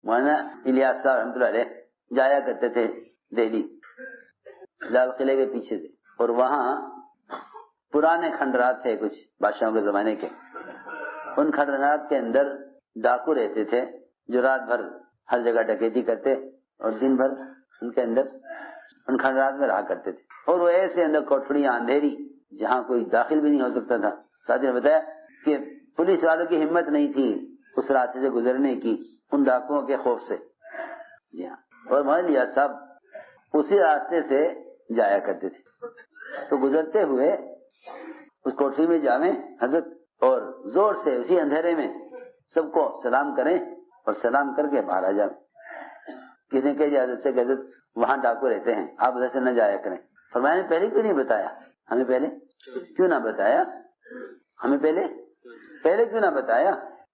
مولانا الیاس صاحب رحمۃ اللہ علیہ جایا کرتے تھے دہلی لال قلعے کے پیچھے سے، اور وہاں پرانے کھنڈرات تھے کچھ بادشاہوں کے زمانے کے، ان کھنڈرات کے اندر ڈاکو رہتے تھے جو رات بھر ہر جگہ ڈکیتی کرتے اور دن بھر ان کے اندر ان کھنڈرات میں رہا کرتے تھے، اور وہ ایسے اندر کوٹھڑیاں اندھیری جہاں کوئی داخل بھی نہیں ہو سکتا تھا۔ ساتھی نے بتایا کہ پولیس والوں کی ہمت نہیں تھی اس راستے سے گزرنے کی ان ڈاکوؤں کے خوف سے۔ جی ہاں، اور مولانا صاحب اسی راستے سے جایا کرتے تھے، تو گزرتے ہوئے اس کوٹھی میں جاویں حضرت اور زور سے اسی اندھیرے میں سب کو سلام کریں اور سلام کر کے باہر آ جائیں۔ کسی نے کہا حضرت سے کہ حضرت وہاں ڈاکو رہتے ہیں، آپ ادھر سے نہ جایا کریں۔ فرمایا نے پہلے کیوں نہیں بتایا؟ ہمیں پہلے کیوں نہ بتایا؟ ہمیں پہلے کیوں نہ بتایا؟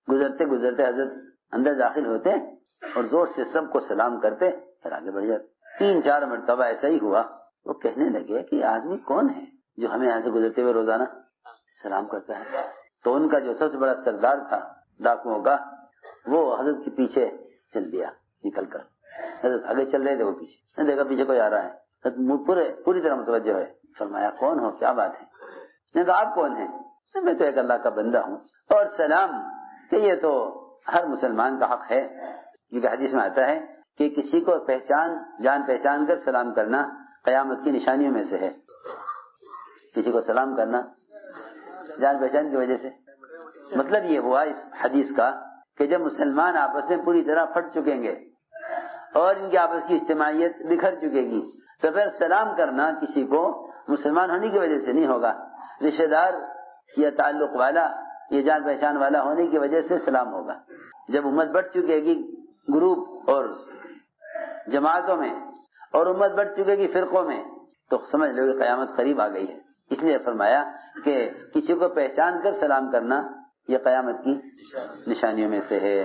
گزرتے گزرتے حضرت اندر داخل ہوتے اور زور سے سب کو سلام کرتے پھر آگے بڑھ جاتے۔ 3-4 مرتبہ ایسا ہی ہوا۔ وہ کہنے لگے کہ آدمی کون ہے جو ہمیں یہاں سے گزرتے ہوئے روزانہ سلام کرتا ہے؟ تو ان کا جو سب سے بڑا سردار تھا ڈاکوؤں کا، وہ حضرت کے پیچھے چل دیا نکل کر۔ حضرت آگے چل رہے تھے، وہ پیچھے نے دیکھا پیچھے کوئی آ رہا ہے، حضرت پوری طرح متوجہ ہے۔ فرمایا کون ہو، کیا بات ہے؟ نے کہا آپ کون ہیں؟ میں تو ایک اللہ کا بندہ ہوں، اور سلام کہ یہ تو ہر مسلمان کا حق ہے، کیونکہ حدیث میں آتا ہے کہ کسی کو جان پہچان کر سلام کرنا قیامت کی نشانیوں میں سے ہے۔ کسی کو سلام کرنا جان پہچان کی وجہ سے، مطلب یہ ہوا اس حدیث کا کہ جب مسلمان آپس میں پوری طرح پھٹ چکیں گے اور ان کی آپس کی اجتماعیت بکھر چکے گی، تو پھر سلام کرنا کسی کو مسلمان ہونے کی وجہ سے نہیں ہوگا، رشتہ دار یا تعلق والا یا جان پہچان والا ہونے کی وجہ سے سلام ہوگا۔ جب امت بٹ چکے گی گروپ اور جماعتوں میں، اور امت بٹ چکے گی فرقوں میں، تو سمجھ لو کہ قیامت قریب آ گئی ہے۔ اس لیے فرمایا کہ کسی کو پہچان کر سلام کرنا یہ قیامت کی نشانیوں میں سے ہے۔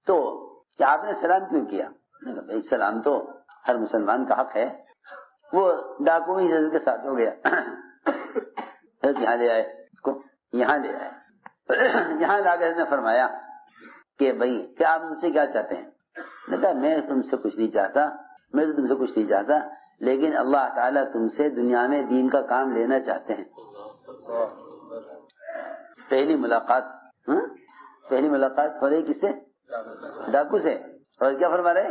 تو کیا آپ نے سلام کیوں کیا؟ بھائی سلام تو ہر مسلمان کا حق ہے۔ وہ ڈاکو ہی حضرت کے ساتھ ہو گیا، حضرت یہاں لے آئے اس کو، یہاں لے آئے، یہاں لا کے نے فرمایا کہ بھائی کیا آپ مجھ سے کیا چاہتے ہیں؟ نے کہا میں تم سے کچھ نہیں چاہتا، میں تو تم سے کچھ نہیں چاہتا، لیکن اللہ تعالیٰ تم سے دنیا میں دین کا کام لینا چاہتے ہیں۔ پہلی ملاقات ہو رہی کس سے؟ ڈاکو سے۔ اور کیا فرما رہے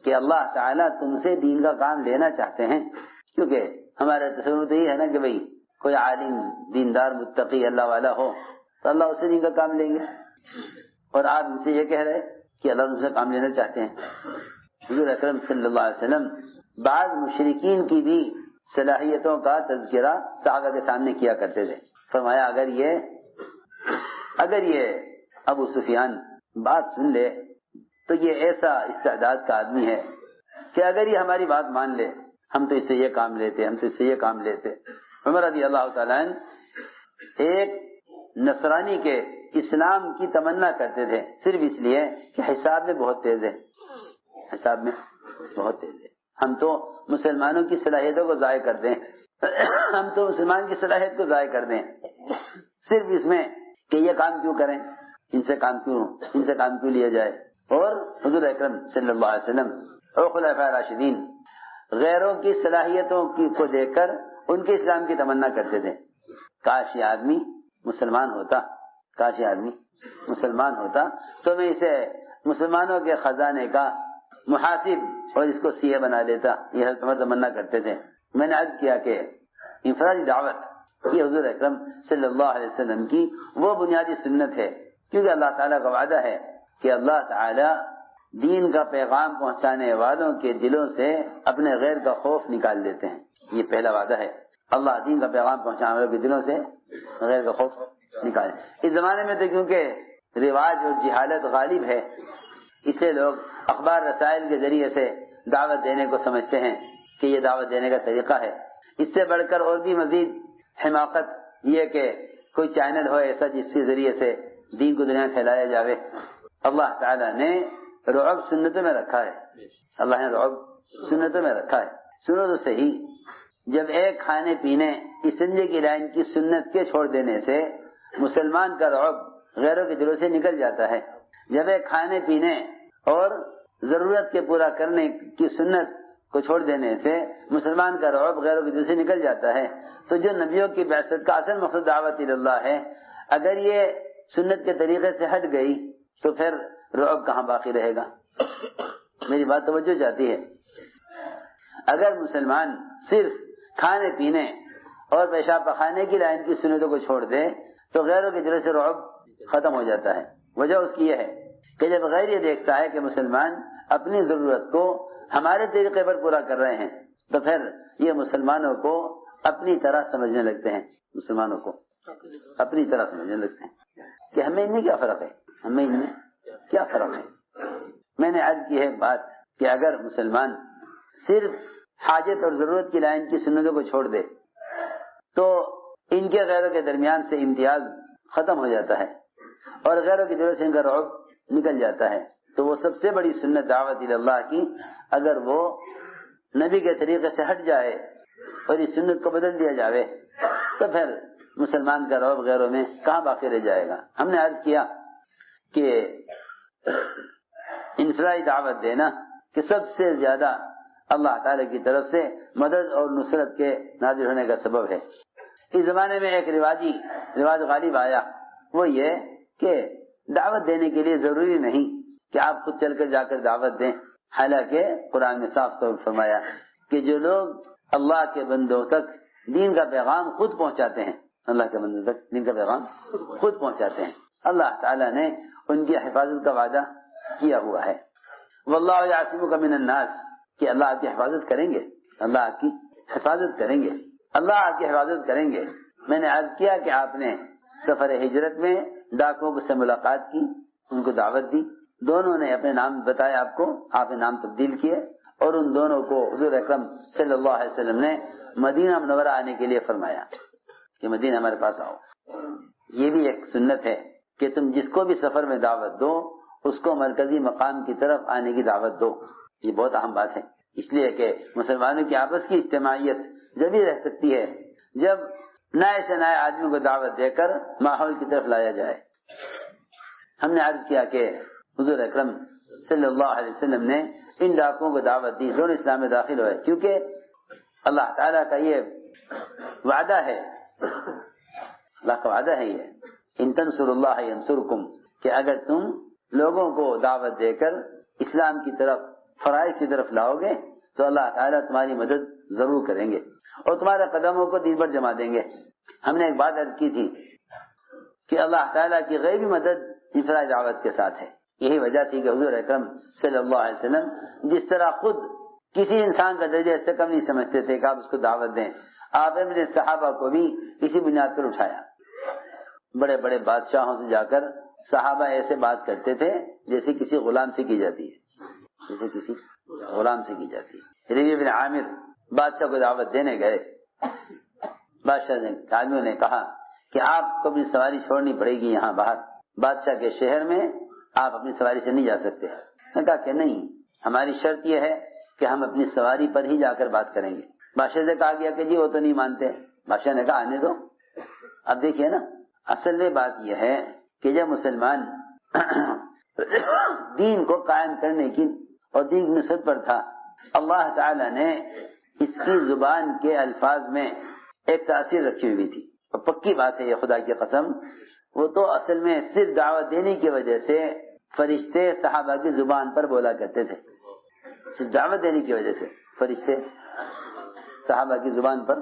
کہ اللہ تعالیٰ تم سے دین کا کام لینا چاہتے ہیں، کیونکہ ہمارا تصور تو یہ ہے نا کہ بھائی کوئی عالم دیندار متقی اللہ والا ہو تو اللہ اس سے دین کا کام لیں گے، اور آپ ان سے یہ کہہ رہے کہ اللہ تم سے کام لینا چاہتے ہیں۔ حضور اکرم صلی اللہ علیہ وسلم بعض مشرکین کی بھی صلاحیتوں کا تذکرہ صحابہ کے سامنے کیا کرتے تھے۔ فرمایا اگر یہ ابو سفیان بات سن لے تو یہ ایسا استعداد کا آدمی ہے کہ اگر یہ ہماری بات مان لے ہم تو اس سے یہ کام لیتے، ہم تو اس سے یہ کام لیتے۔ عمر رضی اللہ تعالیٰ عنہ ایک نصرانی کے اسلام کی تمنا کرتے تھے صرف اس لیے کہ حساب میں بہت تیز ہے، حساب میں بہت تیز ہے۔ ہم تو مسلمانوں کی صلاحیتوں کو ضائع کر دیں، ہم تو مسلمان کی صلاحیت کو ضائع کر دیں صرف اس میں کہ یہ کام کیوں کریں، ان سے کام کیوں لیا جائے۔ اور حضور اکرم صلی اللہ علیہ وسلم اور خلفائے راشدین غیروں کی صلاحیتوں کو دیکھ کر ان کے اسلام کی تمنا کرتے تھے۔ کاش یہ آدمی مسلمان ہوتا تو میں اسے مسلمانوں کے خزانے کا محاسب اور اس کو سی اے بنا دیتا، یہ تمنا کرتے تھے۔ میں نے عرض کیا کہ انفرادی دعوت یہ حضور اکرم صلی اللہ علیہ وسلم کی وہ بنیادی سنت ہے، کیونکہ اللہ تعالیٰ کا وعدہ ہے کہ اللہ تعالیٰ دین کا پیغام پہنچانے والوں کے دلوں سے اپنے غیر کا خوف نکال دیتے ہیں۔ یہ پہلا وعدہ ہے، اللہ دین کا پیغام پہنچانے والوں کے دلوں سے غیر کا خوف نکالے۔ اس زمانے میں تو کیونکہ رواج اور جہالت غالب ہے، اسے لوگ اخبار رسائل کے ذریعے سے دعوت دینے کو سمجھتے ہیں کہ یہ دعوت دینے کا طریقہ ہے۔ اس سے بڑھ کر اور بھی مزید حماقت یہ کہ کوئی چینل ہو ایسا جس کے ذریعے سے دین کو دنیا میں پھیلایا جاوے۔ اللہ تعالیٰ نے رعب سنتوں میں رکھا ہے، اللہ نے رعب سنتوں میں رکھا ہے۔ سنو تو صحیح، جب ایک کھانے پینے استنجے کی لائن کی سنت کے چھوڑ دینے سے مسلمان کا رعب غیروں کے دلوں سے نکل جاتا ہے، جب ایک کھانے پینے اور ضرورت کے پورا کرنے کی سنت کو چھوڑ دینے سے مسلمان کا رعب غیروں کے دل سے نکل جاتا ہے، تو جو نبیوں کی بعثت کا اصل مقصد دعوت اللہ ہے، اگر یہ سنت کے طریقے سے ہٹ گئی تو پھر رعب کہاں باقی رہے گا؟ میری بات توجہ چاہتی ہے؟ اگر مسلمان صرف کھانے پینے اور پیشاب پخانے کی لائن کی سنتوں کو چھوڑ دے تو غیروں کے دل سے رعب ختم ہو جاتا ہے۔ وجہ اس کی یہ ہے کہ جب غیر یہ دیکھتا ہے کہ مسلمان اپنی ضرورت کو ہمارے طریقے پر پورا کر رہے ہیں تو پھر یہ مسلمانوں کو اپنی طرح سمجھنے لگتے ہیں، مسلمانوں کو اپنی طرح سمجھنے لگتے ہیں کہ ہمیں ان میں کیا فرق ہے، ہمیں ان میں کیا فرق ہے۔ میں نے عرض کی ہے بات کہ اگر مسلمان صرف حاجت اور ضرورت کی لائن کی سنتوں کو چھوڑ دے تو ان کے غیروں کے درمیان سے امتیاز ختم ہو جاتا ہے اور غیروں کی دلوں سے ان کا رعب نکل جاتا ہے، تو وہ سب سے بڑی سنت دعوت اللہ کی اگر وہ نبی کے طریقے سے ہٹ جائے اور اس سنت کو بدل دیا جائے تو پھر مسلمان کا رعب غیروں میں کہاں باقی رہ جائے گا۔ ہم نے عرض کیا کہ انفرادی دعوت دینا کہ سب سے زیادہ اللہ تعالی کی طرف سے مدد اور نصرت کے نازل ہونے کا سبب ہے۔ اس زمانے میں ایک رواج غالب آیا، وہ یہ کہ دعوت دینے کے لیے ضروری نہیں کہ آپ خود چل کر جا کر دعوت دیں، حالانکہ قرآن نے صاف طور پر فرمایا کہ جو لوگ اللہ کے بندوں تک دین کا پیغام خود پہنچاتے ہیں، اللہ کے بندوں تک دین کا پیغام خود پہنچاتے ہیں، اللہ تعالیٰ نے ان کی حفاظت کا وعدہ کیا ہوا ہے۔ واللہ یعصمک من الناس، کہ اللہ آپ کی حفاظت کریں گے، اللہ آپ کی حفاظت کریں گے، اللہ آپ کی حفاظت کریں گے۔ میں نے عرض کیا کہ آپ نے سفر ہجرت میں ڈاکوں سے ملاقات کی، ان کو دعوت دی، دونوں نے اپنے نام بتائے آپ کو، آپ نے نام تبدیل کیے اور ان دونوں کو حضور اکرم صلی اللہ علیہ وسلم نے مدینہ منورہ آنے کے لیے فرمایا کہ مدینہ ہمارے پاس آؤ۔ یہ بھی ایک سنت ہے کہ تم جس کو بھی سفر میں دعوت دو اس کو مرکزی مقام کی طرف آنے کی دعوت دو، یہ بہت اہم بات ہے، اس لیے کہ مسلمانوں کی آپس کی اجتماعیت جبھی رہ سکتی ہے جب نئے سے نئے آدمی کو دعوت دے کر ماحول کی طرف لایا جائے۔ ہم نے عرض کیا کہ حضور اکرم صلی اللہ علیہ وسلم نے ان ڈاکوں کو دعوت دی، دونوں اسلام میں داخل ہوئے، کیونکہ اللہ تعالیٰ کا یہ وعدہ ہے، اللہ کا وعدہ ہے یہ ان تنصر اللہ ینصرکم، کہ اگر تم لوگوں کو دعوت دے کر اسلام کی طرف، فرائض کی طرف لاؤ گے تو اللہ تعالیٰ تمہاری مدد ضرور کریں گے اور تمہارے قدموں کو دین پر جما دیں گے۔ ہم نے ایک بات عرض کی تھی کہ اللہ تعالیٰ کی غیبی مدد انفرادی دعوت کے ساتھ ہے، یہی وجہ تھی کہ حضور اکرم صلی اللہ علیہ وسلم جس طرح خود کسی انسان کا درجہ اس سے کم نہیں سمجھتے تھے کہ آپ اس کو دعوت دیں، آپ نے صحابہ کو بھی اسی بنیاد پر اٹھایا۔ بڑے بڑے بادشاہوں سے جا کر صحابہ ایسے بات کرتے تھے جیسے کسی غلام سے کی جاتی ہے، جیسے کسی غلام سے کی جاتی ہے۔ ربیع بن عامر بادشاہ کو دعوت دینے گئے، بادشاہ نے آدمیوں نے کہا کہ آپ کو اپنی سواری چھوڑنی پڑے گی یہاں باہر، بادشاہ کے شہر میں آپ اپنی سواری سے نہیں جا سکتے۔ نے کہا کہ نہیں، ہماری شرط یہ ہے کہ ہم اپنی سواری پر ہی جا کر بات کریں گے۔ بادشاہ سے کہا گیا کہ جی وہ تو نہیں مانتے، بادشاہ نے کہا آنے دو۔ اب دیکھیے نا، اصل میں بات یہ ہے کہ جب مسلمان دین کو قائم کرنے کی اور دین کی نصرت پر تھا، اللہ تعالی نے اس کی زبان کے الفاظ میں ایک تاثیر رکھی ہوئی تھی، اور پکی بات ہے یہ، خدا کی قسم، وہ تو اصل میں صرف دعوت دینے کی وجہ سے فرشتے صحابہ کی زبان پر بولا کرتے تھے، صرف دعوت دینے کی وجہ سے فرشتے صحابہ کی زبان پر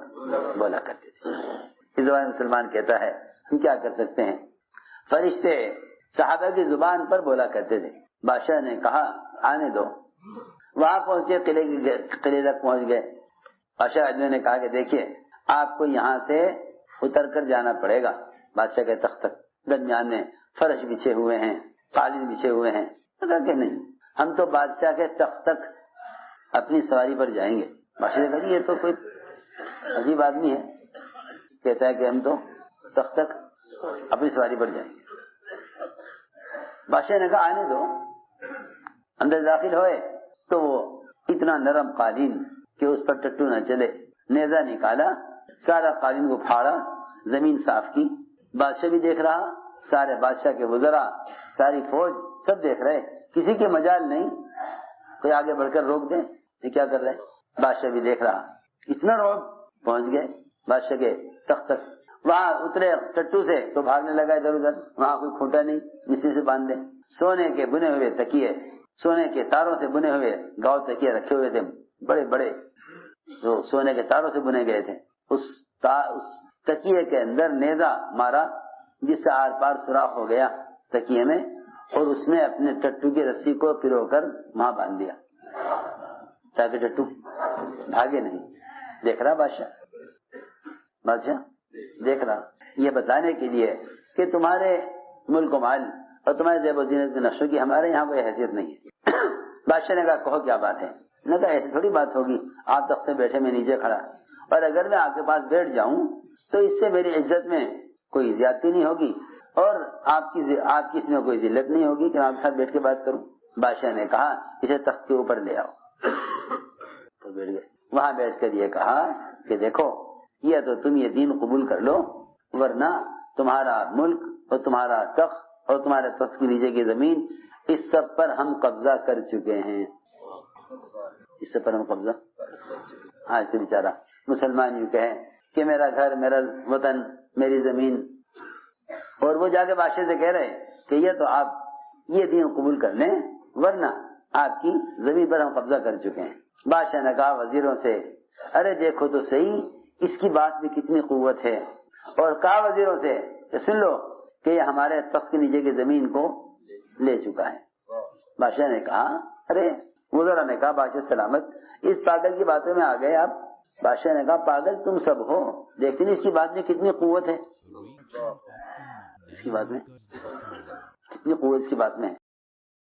بولا کرتے تھے۔ اس زبان مسلمان کہتا ہے ہم کیا کر سکتے ہیں، فرشتے صحابہ کی زبان پر بولا کرتے تھے۔ بادشاہ نے کہا آنے دو، وہاں پہنچے، قلعے تک پہنچ گئے۔ بادشاہ آدمی نے کہا کہ دیکھیے آپ کو یہاں سے اتر کر جانا پڑے گا بادشاہ کے تخت تک، درمیان میں فرش بچھے ہوئے ہیں، قالین بچھے ہوئے ہیں۔ کہا کہ نہیں، ہم تو بادشاہ کے تخت تک اپنی سواری پر جائیں گے۔ بادشاہ نے کہا یہ تو کوئی عجیب آدمی ہے، کہتا ہے کہ ہم تو تخت تک اپنی سواری پر جائیں گے۔ بادشاہ نے کہا آنے دو۔ اندر داخل ہوئے تو وہ اتنا نرم قالین کہ اس پر ٹٹو نہ چلے، نیزہ نکالا، سارا قالین کو پھاڑا، زمین صاف کی۔ بادشاہ بھی دیکھ رہا، سارے بادشاہ کے وزراء، ساری فوج سب دیکھ رہے, کسی کے مجال نہیں کوئی آگے بڑھ کر روک دے یہ کیا کر رہے. بادشاہ بھی دیکھ رہا, اتنا روب پہنچ گئے بادشاہ کے تخت تک. وہاں اترے ٹٹو سے تو بھاگنے لگا ادھر ادھر, وہاں کوئی کھوٹا نہیں اسی سے باندھ دے. سونے کے بنے ہوئے تکیے, سونے کے تاروں سے بنے ہوئے گاؤں تکیے رکھے ہوئے تھے بڑے بڑے, جو سونے کے تاروں سے بنے گئے تھے. اس تکیے کے اندر نیزا مارا جس سے آر پار سوراخ ہو گیا تکیے میں, اور اس میں اپنے ٹٹو کی رسی کو پرو کر وہاں باندھ دیا تاکہ ٹٹو بھاگے نہیں. دیکھ رہا بادشاہ دیکھ رہا, یہ بتانے کے لیے کہ تمہارے ملک و مال اور تمہارے زیب و زینت میں نقشوں کی ہمارے یہاں کوئی حیثیت نہیں ہے. بادشاہ نے کہا کہو کیا بات ہے. نے کہا ایسی تھوڑی بات ہوگی, آپ تخت سے بیٹھے میں نیچے کھڑا, اور اگر میں آپ کے پاس بیٹھ جاؤں تو اس سے میری عزت میں کوئی زیادتی نہیں ہوگی اور آپ کی اس میں کوئی ذلت نہیں ہوگی کہ میں آپ کے ساتھ بیٹھ کے بات کروں. بادشاہ نے کہا اسے تخت کے اوپر لے آؤ. تو بیٹھ گئے. وہاں بیٹھ کر یہ کہا کہ دیکھو یہ تو تم یہ دین قبول کر لو, ورنہ تمہارا ملک اور تمہارا تخت اور تمہارے تخت کے نیچے کی زمین اس سب پر ہم قبضہ کر چکے ہیں. اس سب پر ہم قبضہ, ہاں اس بیچارہ مسلمان یوں کہے کہ میرا گھر, میرا وطن, میری زمین, اور وہ جا کے بادشاہ سے کہہ رہے کہ یہ تو آپ یہ دین قبول کر لیں ورنہ آپ کی زمین پر ہم قبضہ کر چکے ہیں. بادشاہ نے کہا وزیروں سے ارے دیکھو تو صحیح اس کی بات میں کتنی قوت ہے, اور کہا وزیروں سے کہ سن لو کہ یہ ہمارے تخت کے نیچے کی زمین کو لے چکا ہے. بادشاہ نے کہا ارے وزراء نے کہا بادشاہ سلامت اس پاگل کی باتوں میں آ گئے آپ. بادشاہ نے کہا پاگل تم سب ہو, دیکھتے نہیں اس کی بات میں کتنی قوت ہے, اس کی بات میں کتنی قوت اس کی بات میں ہے.